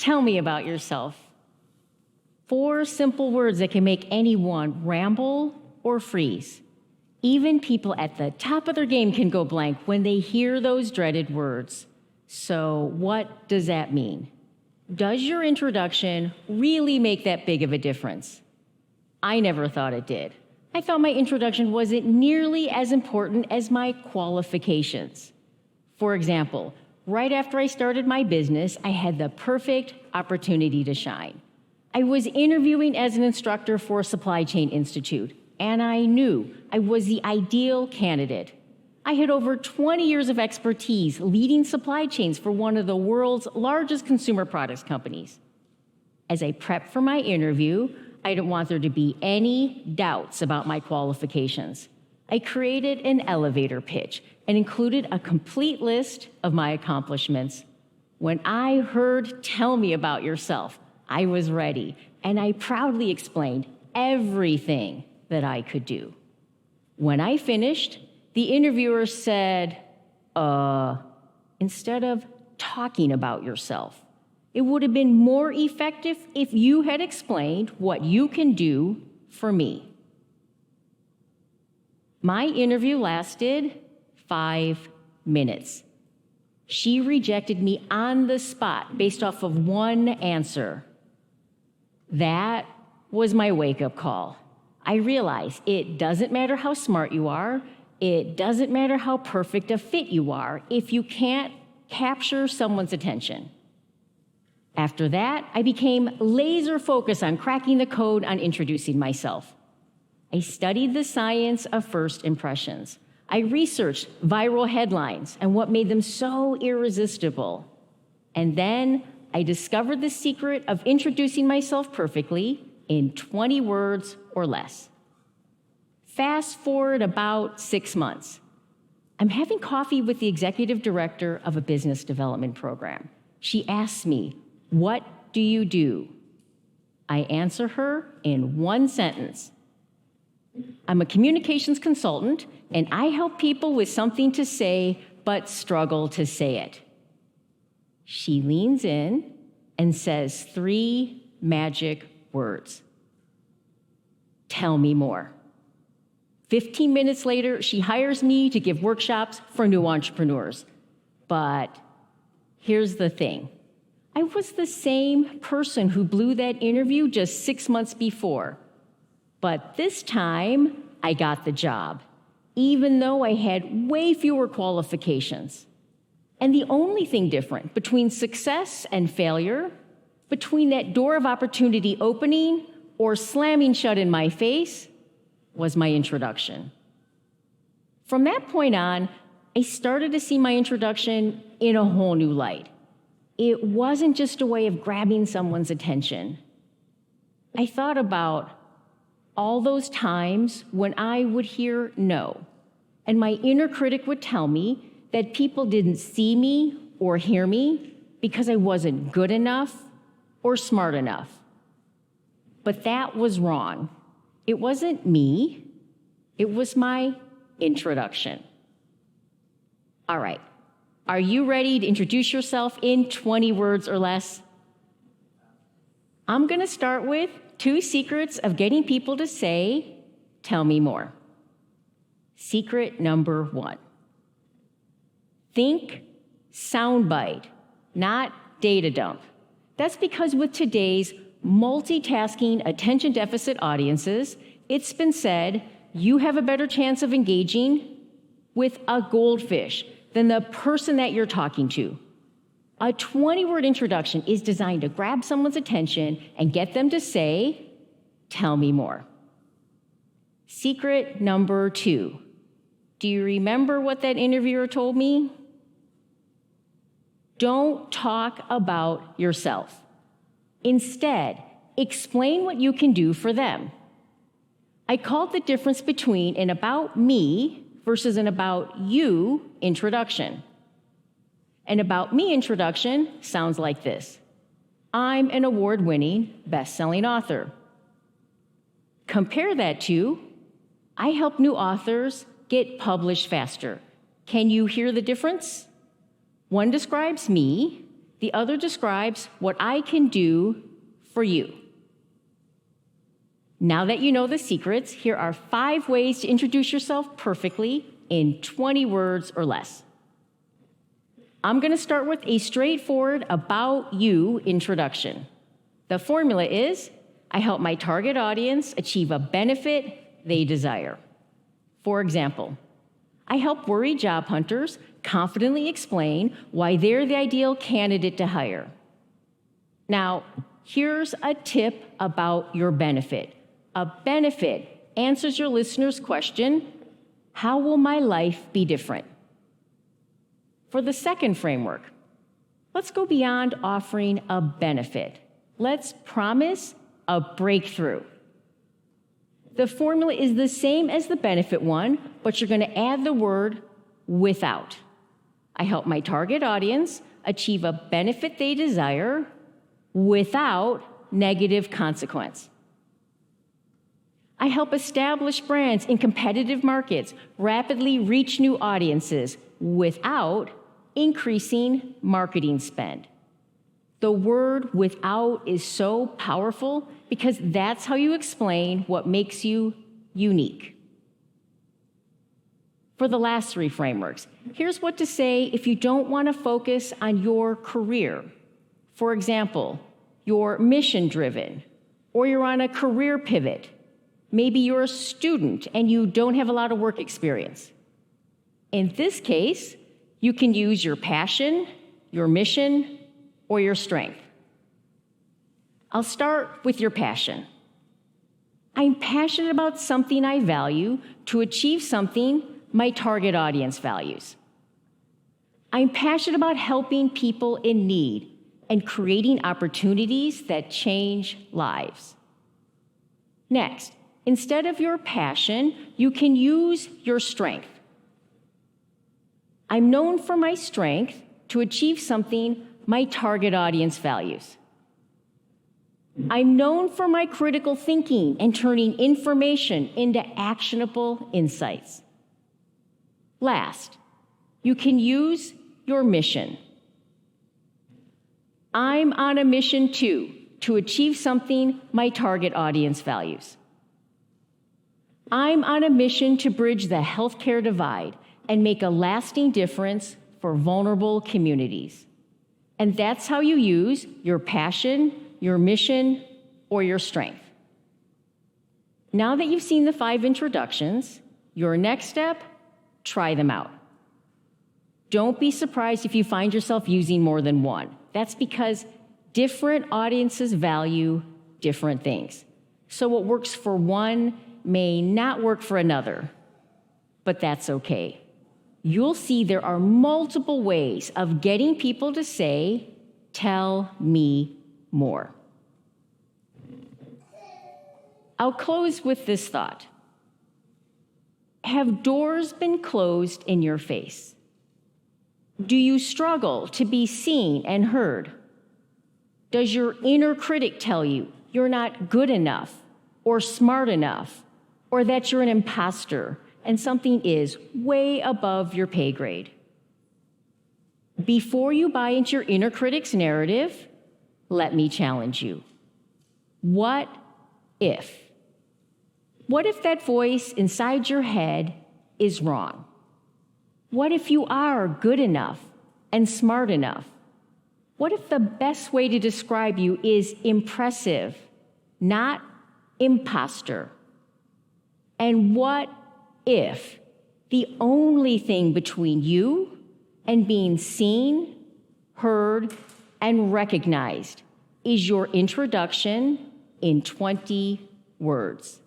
Tell me about yourself. 4 simple words that can make anyone ramble or freeze. Even people at the top of their game can go blank when they hear those dreaded words. So what does that mean? Does your introduction really make that big of a difference? I never thought it did. I thought my introduction wasn't nearly as important as my qualifications. For example, right after I started my business, I had the perfect opportunity to shine. I was interviewing as an instructor for a supply chain institute, and I knew I was the ideal candidate. I had over 20 years of expertise leading supply chains for one of the world's largest consumer products companies. As I prepped for my interview, I didn't want there to be any doubts about my qualifications. I created an elevator pitch and included a complete list of my accomplishments. When I heard "Tell me about yourself," I was ready, and I proudly explained everything that I could do. When I finished, the interviewer said, instead of talking about yourself, it would have been more effective if you had explained what you can do for me. My interview lasted 5 minutes. She rejected me on the spot based off of one answer. That was my wake-up call. I realized it doesn't matter how smart you are, it doesn't matter how perfect a fit you are if you can't capture someone's attention. After that, I became laser focused on cracking the code on introducing myself. I studied the science of first impressions. I researched viral headlines and what made them so irresistible. And then I discovered the secret of introducing myself perfectly in 20 words or less. Fast forward about 6 months. I'm having coffee with the executive director of a business development program. She asks me, "What do you do?" I answer her in one sentence. I'm a communications consultant, and I help people with something to say but struggle to say it. She leans in and says 3 magic words. Tell me more. 15 minutes later, she hires me to give workshops for new entrepreneurs. But here's the thing. I was the same person who blew that interview just 6 months before. But this time, I got the job, even though I had way fewer qualifications. And the only thing different between success and failure, between that door of opportunity opening or slamming shut in my face, was my introduction. From that point on, I started to see my introduction in a whole new light. It wasn't just a way of grabbing someone's attention. I thought about all those times when I would hear no, and my inner critic would tell me that people didn't see me or hear me because I wasn't good enough or smart enough. But that was wrong. It wasn't me, it was my introduction. All right, are you ready to introduce yourself in 20 words or less? I'm gonna start with 2 secrets of getting people to say, "Tell me more." Secret number 1. Think soundbite, not data dump. That's because with today's multitasking attention deficit audiences, it's been said you have a better chance of engaging with a goldfish than the person that you're talking to. A 20-word introduction is designed to grab someone's attention and get them to say, "Tell me more." Secret number 2. Do you remember what that interviewer told me? Don't talk about yourself. Instead, explain what you can do for them. I called the difference between an about me versus an about you introduction. An about me introduction sounds like this. I'm an award-winning, best-selling author. Compare that to, I help new authors get published faster. Can you hear the difference? One describes me, The other describes what I can do for you. Now that you know the secrets, here are 5 ways to introduce yourself perfectly in 20 words or less. I'm going to start with a straightforward about you introduction. The formula is, I help my target audience achieve a benefit they desire. For example, I help worried job hunters confidently explain why they're the ideal candidate to hire. Now, here's a tip about your benefit. A benefit answers your listener's question, how will my life be different? For the second framework, let's go beyond offering a benefit. Let's promise a breakthrough. The formula is the same as the benefit one, but you're going to add the word without. I help my target audience achieve a benefit they desire without negative consequence. I help established brands in competitive markets rapidly reach new audiences without increasing marketing spend. The word without is so powerful because that's how you explain what makes you unique. For the last 3 frameworks, here's what to say if you don't want to focus on your career. For example, you're mission-driven, or you're on a career pivot. Maybe you're a student and you don't have a lot of work experience. In this case, you can use your passion, your mission, or your strength. I'll start with your passion. I'm passionate about something I value to achieve something my target audience values. I'm passionate about helping people in need and creating opportunities that change lives. Next, instead of your passion, you can use your strength. I'm known for my strength to achieve something my target audience values. I'm known for my critical thinking and turning information into actionable insights. Last, you can use your mission. I'm on a mission too, to achieve something my target audience values. I'm on a mission to bridge the healthcare divide and make a lasting difference for vulnerable communities. And that's how you use your passion, your mission, or your strength. Now that you've seen the 5 introductions, your next step, try them out. Don't be surprised if you find yourself using more than one. That's because different audiences value different things. So what works for one may not work for another, but that's okay. You'll see there are multiple ways of getting people to say, "Tell me more." I'll close with this thought. Have doors been closed in your face? Do you struggle to be seen and heard? Does your inner critic tell you you're not good enough or smart enough, or that you're an imposter and something is way above your pay grade? Before you buy into your inner critic's narrative, let me challenge you. What if? What if that voice inside your head is wrong? What if you are good enough and smart enough? What if the best way to describe you is impressive, not imposter? And what if the only thing between you and being seen, heard, and recognized is your introduction in 20 words?